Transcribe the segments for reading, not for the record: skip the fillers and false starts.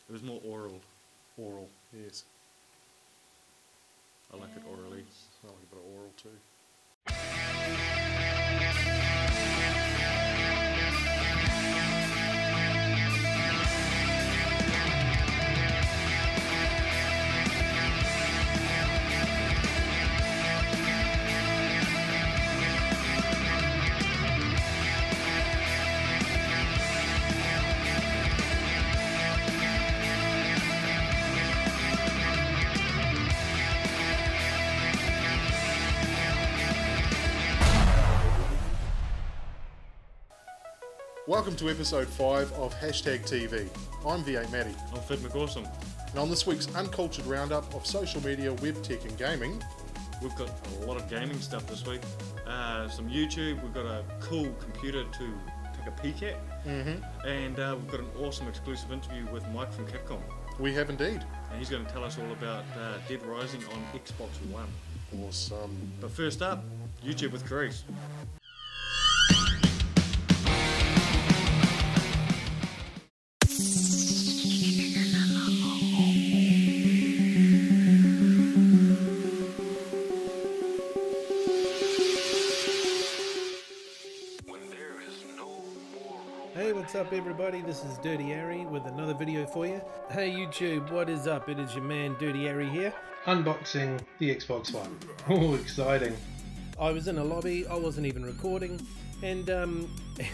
It was more oral. Oral, yes. I like it orally. I like a bit of oral too. Welcome to episode 5 of #TV. I'm V8 Matty. I'm Phid McAwesome. And on this week's uncultured roundup of social media, web tech and gaming, we've got a lot of gaming stuff this week. Some YouTube, we've got a cool computer to take a peek at. And we've got an awesome exclusive interview with Mike from Capcom. We have indeed. And he's going to tell us all about DeadRising on Xbox One. Awesome. But first up, YouTube with Charis. Hey, what's up everybody? This is Dirty Aary with another video for you. Hey YouTube, what is up? It is your man Dirty Aary here. Unboxing the Xbox One. Oh, exciting. I was in a lobby, I wasn't even recording, and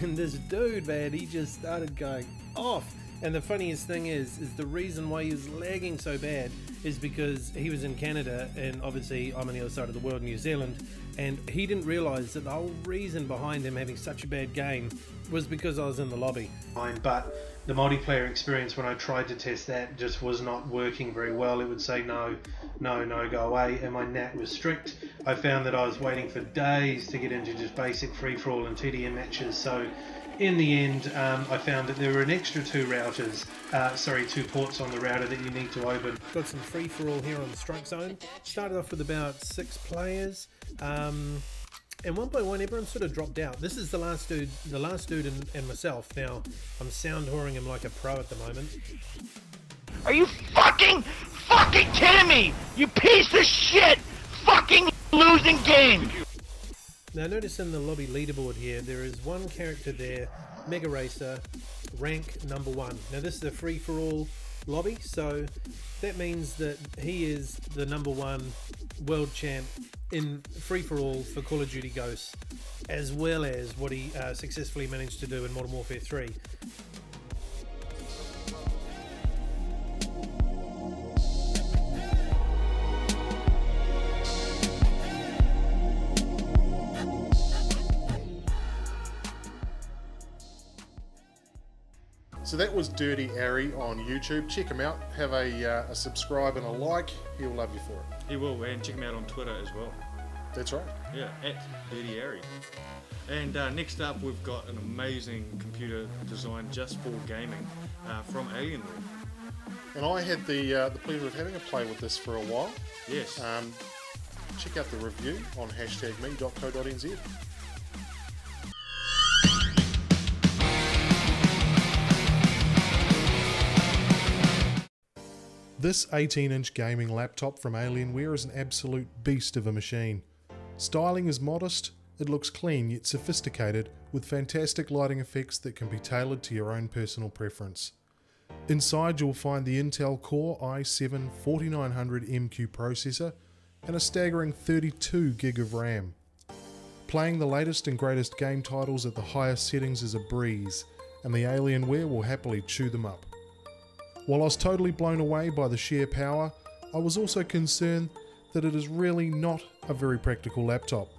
this dude, man, he just started going off. And the funniest thing is the reason why he was lagging so bad is because he was in Canada, and obviously I'm on the other side of the world, New Zealand, and he didn't realise that the whole reason behind him having such a bad game was because I was in the lobby. But the multiplayer experience, when I tried to test that, just was not working very well. It would say no, go away, and my NAT was strict. I found that I was waiting for days to get into just basic free-for-all and TDM matches, so in the end, I found that there were an extra two ports on the router that you need to open. Got some free-for-all here on the Strike Zone. Started off with about 6 players, and one by one, everyone sort of dropped out. This is the last dude and myself. Now, I'm sound whoring him like a pro at the moment. Are you fucking kidding me? You piece of shit! Fucking losing game! Now notice in the lobby leaderboard here, there is one character there, Mega Racer, rank #1. Now this is a free-for-all lobby, so that means that he is the #1 world champ in free-for-all for Call of Duty Ghosts, as well as what he successfully managed to do in Modern Warfare 3. So that was Dirty Aary on YouTube. Check him out. Have a subscribe and a like. He'll love you for it. He will, and check him out on Twitter as well. That's right. Yeah, @DirtyAary. And next up, we've got an amazing computer design just for gaming from Alienware. And I had the pleasure of having a play with this for a while. Yes. Check out the review on #me.co.nz. This 18-inch gaming laptop from Alienware is an absolute beast of a machine. Styling is modest, it looks clean yet sophisticated, with fantastic lighting effects that can be tailored to your own personal preference. Inside you'll find the Intel Core i7-4900MQ processor and a staggering 32 gig of RAM. Playing the latest and greatest game titles at the highest settings is a breeze, and the Alienware will happily chew them up. While I was totally blown away by the sheer power, I was also concerned that it is really not a very practical laptop.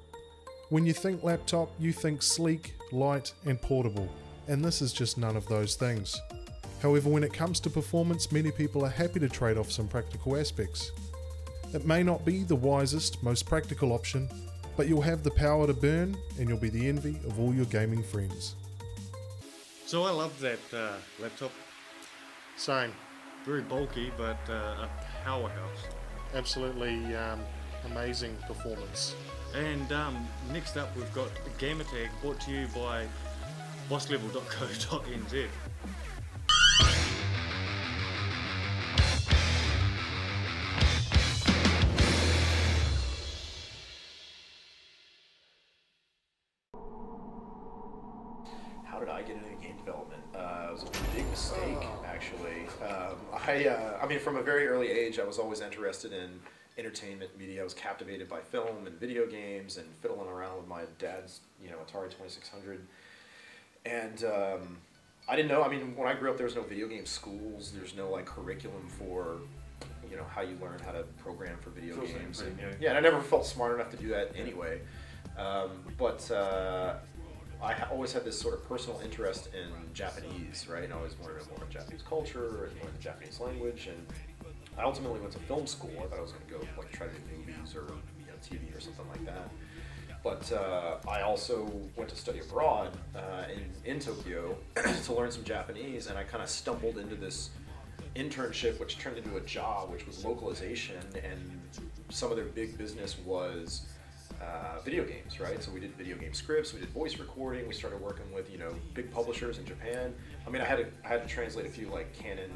When you think laptop, you think sleek, light and portable, and this is just none of those things. However, when it comes to performance, many people are happy to trade off some practical aspects. It may not be the wisest, most practical option, but you'll have the power to burn and you'll be the envy of all your gaming friends. So I love that laptop. Same. Very bulky, but a powerhouse. Absolutely amazing performance. And next up, we've got a gamer tag brought to you by bosslevel.co.nz. was a big mistake, actually. I mean, from a very early age, I was always interested in entertainment media. I was captivated by film and video games and fiddling around with my dad's, Atari 2600. And I didn't know, I mean, when I grew up, there was no video game schools. There's no, like, curriculum for, how you learn how to program for video games. And I never felt smart enough to do that anyway. But I always had this sort of personal interest in Japanese, right? And I always wanted to learn Japanese culture and learn the Japanese language. And I ultimately went to film school. I thought I was going to go like try to do movies or TV or something like that. But I also went to study abroad in Tokyo to learn some Japanese, and I kind of stumbled into this internship, which turned into a job, which was localization, and some of their big business was video games, right? So we did video game scripts, we did voice recording, we started working with big publishers in Japan. I mean, I had to translate a few like Canon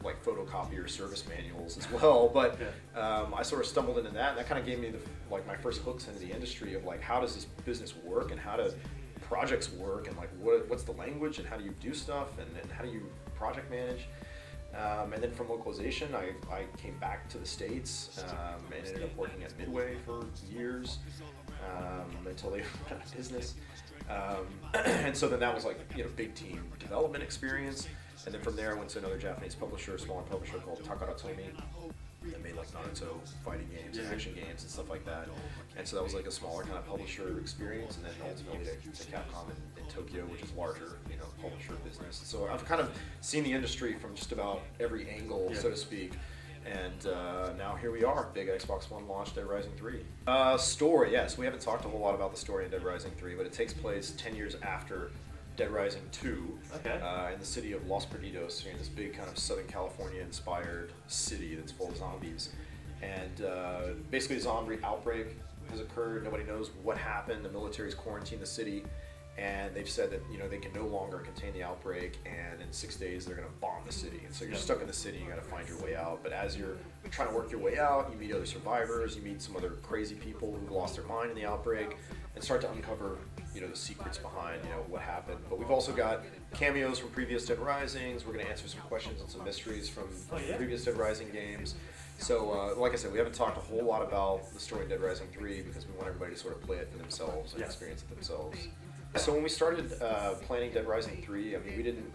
like photocopier service manuals as well, but I sort of stumbled into that, and that kind of gave me my first hooks into the industry of like how does this business work and how do projects work and like what's the language and how do you do stuff and how do you project manage. And then from localization, I came back to the States and ended up working at Midway for years until they went out of business. And so then that was like big team development experience. And then from there, I went to another Japanese publisher, a smaller publisher called Takaratomi, that made like Naruto fighting games and action games and stuff like that. And so that was like a smaller kind of publisher experience, and then ultimately to Capcom in Tokyo, which is larger, publisher business. So I've kind of seen the industry from just about every angle, so to speak. And now here we are, big Xbox One launch, Dead Rising 3. Story, yes, we haven't talked a whole lot about the story in Dead Rising 3, but it takes place 10 years after Dead Rising 2 in the city of Los Perdidos, in this big kind of Southern California inspired city that's full of zombies. And basically a zombie outbreak has occurred, nobody knows what happened, the military's quarantined the city, and they've said that they can no longer contain the outbreak, and in 6 days they're going to bomb the city. And so you're stuck in the city, you got to find your way out. But as you're trying to work your way out, you meet other survivors, you meet some other crazy people who lost their mind in the outbreak, and start to uncover the secrets behind what happened. But we've also got cameos from previous Dead Risings. We're going to answer some questions and some mysteries from previous Dead Rising games. So like I said, we haven't talked a whole lot about the story of Dead Rising 3 because we want everybody to sort of play it for themselves and experience it themselves. So when we started planning Dead Rising 3, I mean, we didn't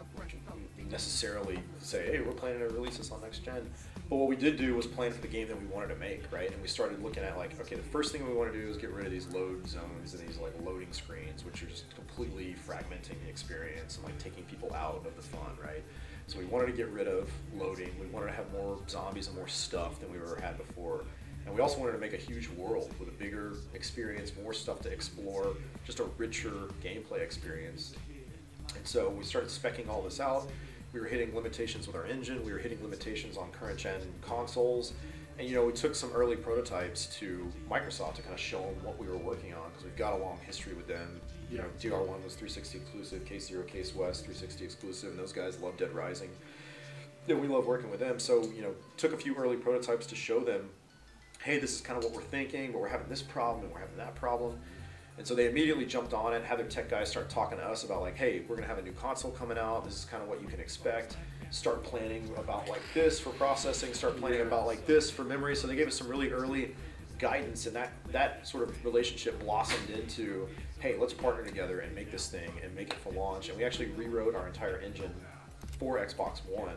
necessarily say, hey, we're planning to release this on next gen. But what we did do was plan for the game that we wanted to make, right? And we started looking at like, okay, the first thing we want to do is get rid of these load zones and these like loading screens, which are just completely fragmenting the experience and like taking people out of the fun, right? So we wanted to get rid of loading. We wanted to have more zombies and more stuff than we ever had before. And we also wanted to make a huge world with a bigger experience, more stuff to explore, just a richer gameplay experience. And so we started speccing all this out. We were hitting limitations with our engine. We were hitting limitations on current gen consoles. And we took some early prototypes to Microsoft to kind of show them what we were working on, because we've got a long history with them. DR1 was 360 exclusive, Case Zero, Case West, 360 exclusive, and those guys love Dead Rising. Yeah, we love working with them. So, took a few early prototypes to show them, hey, this is kind of what we're thinking, but we're having this problem and we're having that problem. And so they immediately jumped on it, had their tech guys start talking to us about like, hey, we're going to have a new console coming out. This is kind of what you can expect. Start planning about like this for processing. Start planning about like this for memory. So they gave us some really early guidance, and that sort of relationship blossomed into, hey, let's partner together and make this thing and make it for launch. And we actually rewrote our entire engine for Xbox One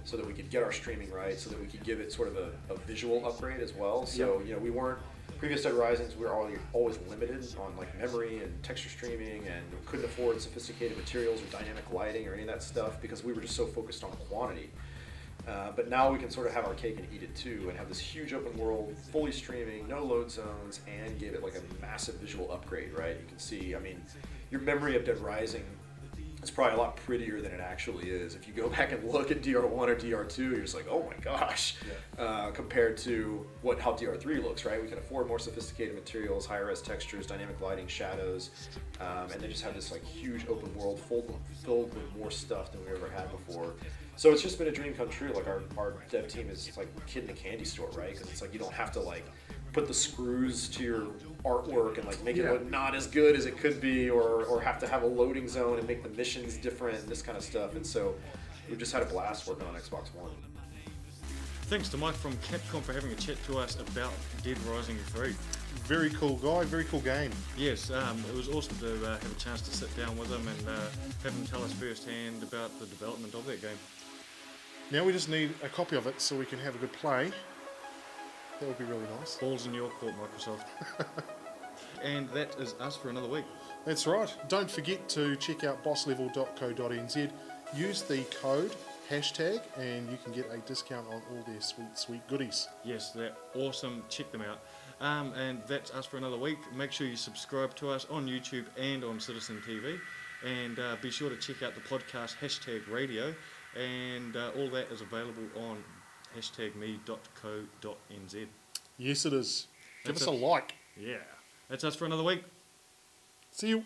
so that we could get our streaming right, so that we could give it sort of a visual upgrade as well. So we weren't, previous Dead Risings, we were always limited on like memory and texture streaming, and we couldn't afford sophisticated materials or dynamic lighting or any of that stuff because we were just so focused on quantity. But now we can sort of have our cake and eat it too, and have this huge open world, fully streaming, no load zones, and give it like a massive visual upgrade, right? You can see, I mean, your memory of Dead Rising, it's probably a lot prettier than it actually is. If you go back and look at DR1 or DR2, you're just like, oh my gosh, compared to how DR3 looks, right? We can afford more sophisticated materials, higher res textures, dynamic lighting, shadows, and they just have this like huge open world filled with more stuff than we ever had before. So it's just been a dream come true. Like our dev team is like a kid in a candy store, right? Because it's like you don't have to like put the screws to your artwork and like make it look not as good as it could be, or have to have a loading zone and make the missions different and this kind of stuff. And so we just had a blast working on Xbox One. Thanks to Mike from Capcom for having a chat to us about DeadRising 3. Very cool guy, very cool game. Yes, it was awesome to have a chance to sit down with him and have him tell us firsthand about the development of that game. Now we just need a copy of it so we can have a good play. That would be really nice. Balls in your court, Microsoft. And that is us for another week. That's right. Don't forget to check out bosslevel.co.nz. Use the code hashtag and you can get a discount on all their sweet goodies. Yes, they're awesome. Check them out. And that's us for another week. Make sure you subscribe to us on YouTube and on Citizen TV. And be sure to check out the podcast hashtag radio. And all that is available on hashtagme.co.nz. Yes, it is. Give That's us a like. Yeah. That's us for another week. See you.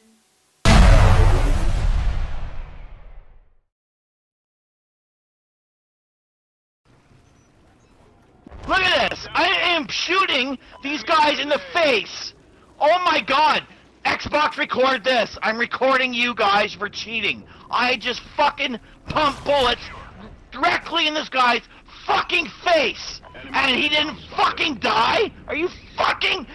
Look at this! I am shooting these guys in the face! Oh my god! Xbox, record this! I'm recording you guys for cheating. I just fucking pumped bullets directly in this guy's fucking face! And he didn't fucking die? Are you fucking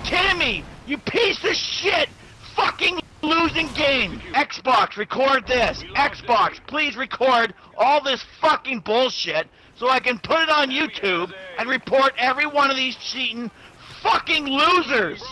kidding me? You piece of shit! Fucking losing game! Xbox, record this! Xbox, please record all this fucking bullshit so I can put it on YouTube and report every one of these cheating fucking losers!